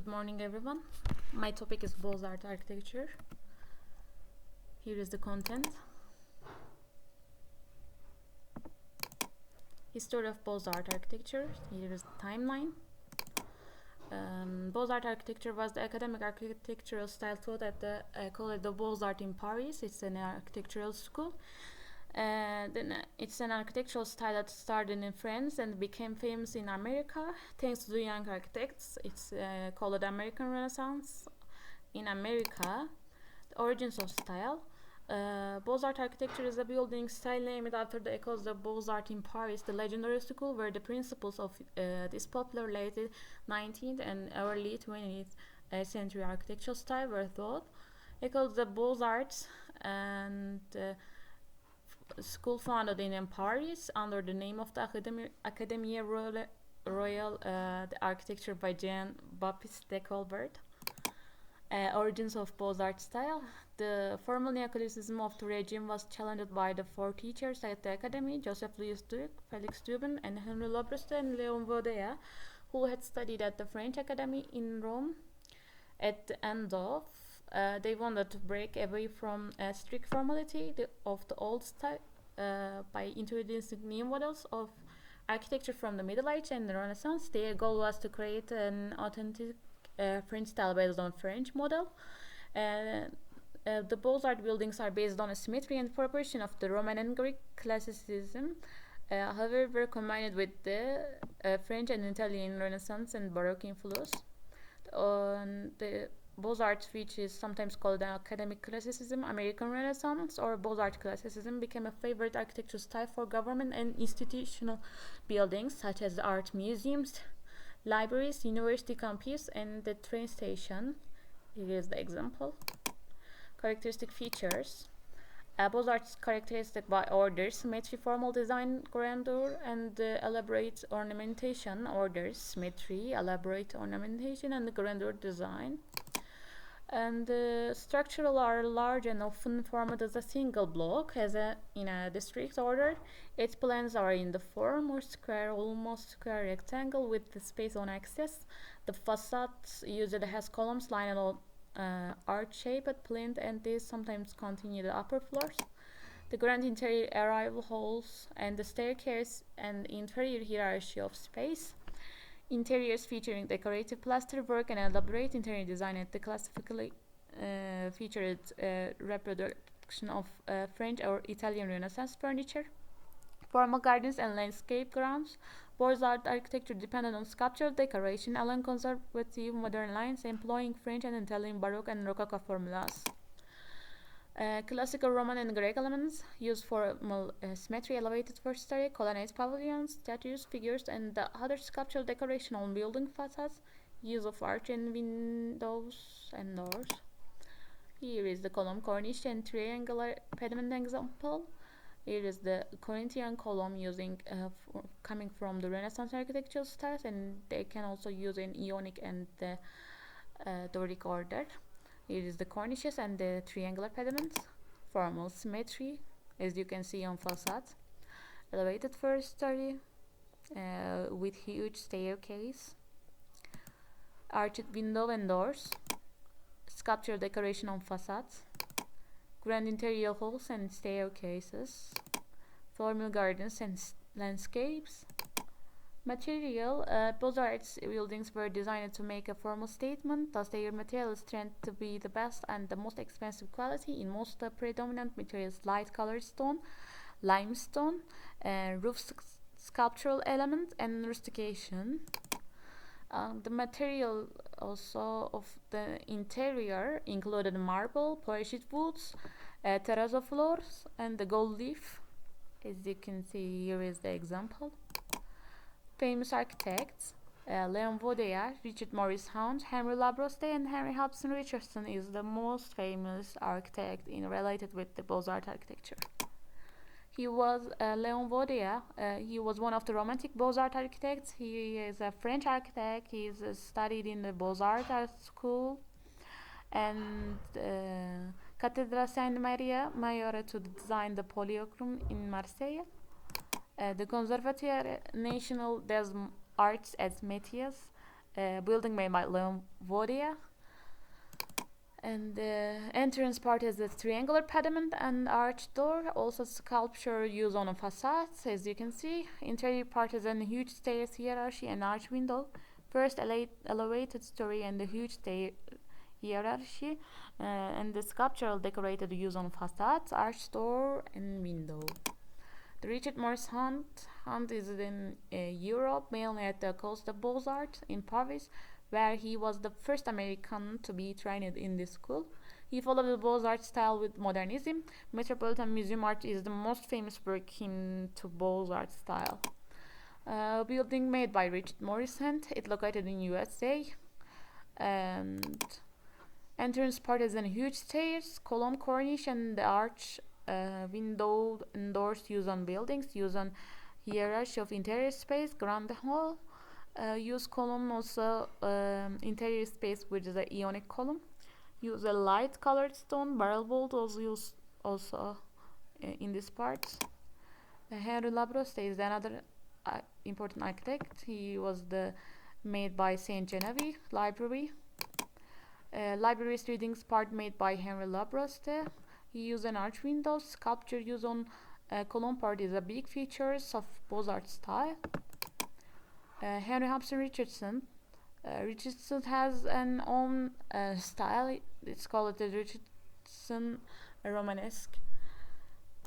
Good morning, everyone. My topic is Beaux architecture. Here is the content. History of Beaux architecture. Here is the timeline. Beaux architecture was the academic architectural style taught at the École des Beaux-Arts in Paris. It's an architectural school. It's an architectural style that started in France and became famous in America thanks to the young architects. It's called the American Renaissance. In America, the origins of style. Beaux-Arts architecture is a building style named after the École des Beaux-Arts in Paris, the legendary school where the principles of this popular late 19th and early 20th century architectural style were taught. École des Beaux-Arts and school founded in Paris under the name of the Académie Royale d'Architecture by Jean-Baptiste de Colbert. Origins of Beaux-Arts style. The formal neoclassicism of the regime was challenged by the four teachers at the academy, Joseph Louis Duc, Félix Dubin, and Henri Labrouste and Léon Vodea, who had studied at the French Academy in Rome. At the end of they wanted to break away from strict formality of the old style by introducing new models of architecture from the Middle Age and the Renaissance. Their goal was to create an authentic French style based on French model. The Beaux-Arts buildings are based on a symmetry and proportion of the Roman and Greek classicism, however combined with the French and Italian Renaissance and Baroque influence. The Beaux-Arts, which is sometimes called the academic classicism, American Renaissance, or Beaux-Arts classicism, became a favorite architectural style for government and institutional buildings such as art museums, libraries, university campus, and the train station. Here is the example. Characteristic features. Beaux-Arts characteristic by order, symmetry, formal design, grandeur, and elaborate ornamentation. Orders, symmetry, elaborate ornamentation, and grandeur design. And structural are large and often formed as a single block, in a district order. Its plans are in the form or square, almost square rectangle with the space on axis. The facade usually has columns lined on arch-shaped plinth, and these sometimes continue the upper floors. The grand interior arrival halls and the staircase and interior hierarchy of space. Interiors featuring decorative plasterwork and elaborate interior design at the classically featured reproduction of French or Italian Renaissance furniture. Formal gardens and landscape grounds. Beaux-Arts architecture depended on sculptural decoration along conservative modern lines, employing French and Italian Baroque and Rococo formulas. Classical Roman and Greek elements used formal symmetry, elevated first story, colonnades, pavilions, statues, figures, and the other sculptural decoration on building facades. Use of arch and windows and doors. Here is the column, cornice, and triangular pediment example. Here is the Corinthian column using coming from the Renaissance architectural styles, and they can also use an Ionic and the Doric order. Here is the cornices and the triangular pediments. Formal symmetry, as you can see on facades. Elevated first story with huge staircase. Arched window and doors. Sculpture decoration on facades. Grand interior halls and staircases. Formal gardens and landscapes. Material. Beaux-Arts buildings were designed to make a formal statement, thus their materials tend to be the best and the most expensive quality. In most predominant materials, light colored stone, limestone, roof sculptural element, and rustication. The material also of the interior included marble, polished woods, terrazzo floors, and the gold leaf. As you can see, here is the example. Famous architects. Léon Vodea, Richard Morris Hunt, Henri Labrouste, and Henry Hobson Richardson is the most famous architect related with the Beaux-Arts architecture. He was Léon Vodea. He was one of the Romantic Beaux-Arts architects. He is a French architect. He studied in the Beaux-Arts art school and Cathédrale Sainte-Marie Majore to design the Polyochrome in Marseille. The Conservatoire National des Arts at Métiers building made by Leon Vodia. And the entrance part is a triangular pediment and arch door, also sculpture used on a facade, as you can see. Interior part is a huge stairs hierarchy and arch window. First elevated story and the huge stair hierarchy, and the sculptural decorated used on facades, arch door and window. The Richard Morris Hunt is in Europe, mainly at the Coast of Beaux-Arts in Paris, where he was the first American to be trained in this school. He followed the Beaux-Arts style with modernism. Metropolitan Museum art is the most famous work into Beaux-Arts style. Building made by Richard Morris Hunt. It located in USA. And entrance part is a huge stairs, column cornice, and the arch window and doors used on buildings, used on hierarchy of interior space, grand hall. Use column also interior space which is the ionic column. Use a light colored stone, barrel vault was used also in this part. Henry Labrosse is another important architect. He was made by Saint Genevieve Library. Library readings part made by Henry Labrosse. He used an arch window. Sculpture used on column part is a big features of Beaux-Arts style. Henry Hampson Richardson. Richardson has an own style. It's called the Richardson Romanesque.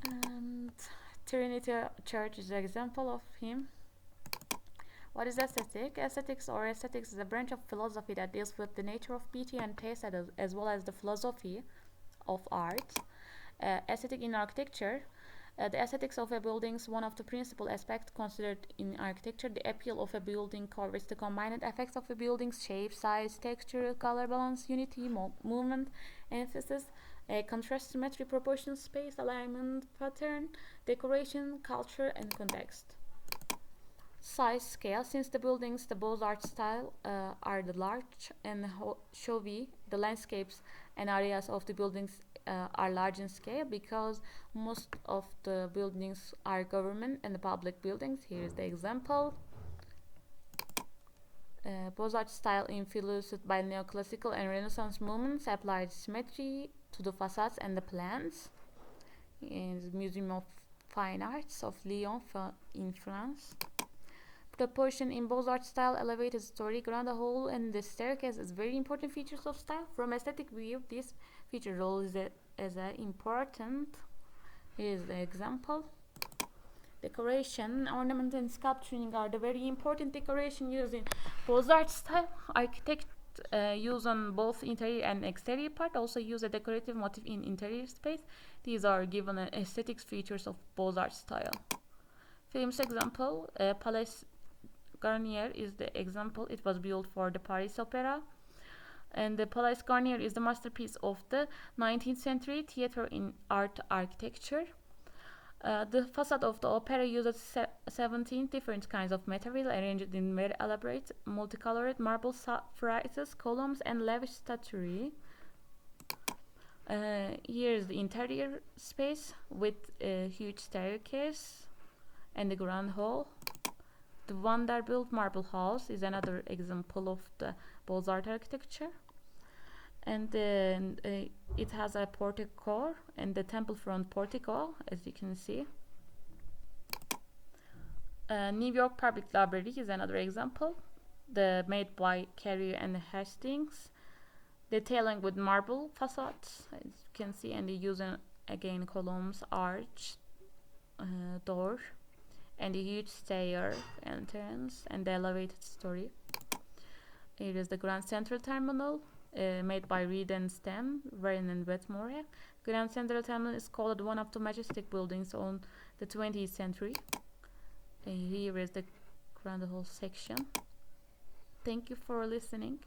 And Trinity Church is an example of him. What is aesthetic? Aesthetics is a branch of philosophy that deals with the nature of beauty and taste as well as the philosophy of art. Aesthetic in architecture. The aesthetics of a building is one of the principal aspects considered in architecture. The appeal of a building covers the combined effects of a building's shape, size, texture, color balance, unity, movement, emphasis, contrast, symmetry, proportion, space, alignment, pattern, decoration, culture, and context. Size scale. Since the buildings, the Beaux-Arts style, are the large and showy, the landscapes and areas of the buildings are large in scale because most of the buildings are government and the public buildings. Here is the example. Beaux-Arts style influenced by neoclassical and Renaissance movements applied symmetry to the facades and the plans. In the Museum of Fine Arts of Lyon in France. Proportion in Beaux-Arts style, elevated story, grand hall, and the staircase is very important features of style. From aesthetic view, this feature role is important. Here is the example. Decoration, ornament, and sculpturing are the very important decoration used in Beaux-Arts style. Architect use on both interior and exterior part. Also use a decorative motif in interior space. These are given aesthetics features of Beaux-Arts style. Famous example, Palais Garnier is the example. It was built for the Paris Opera. And the Palais Garnier is the masterpiece of the 19th century theater in art architecture. The facade of the opera uses 17 different kinds of material arranged in very elaborate, multicolored marble friezes, columns, and lavish statuary. Here is the interior space with a huge staircase and the grand hall. The Vanderbilt Marble House is another example of the Beaux-Arts architecture. And then it has a portico and the temple front portico, as you can see. New York Public Library is another example. Made by Carrier and Hastings. Detailing with marble facades, as you can see, and they use again columns, arch, door, and a huge stair entrance and the elevated story. It is the Grand Central Terminal, made by Reed and Stem, Warren and Wetmore. Grand Central Terminal is called one of the majestic buildings on the 20th century. Here is the Grand Hall section. Thank you for listening.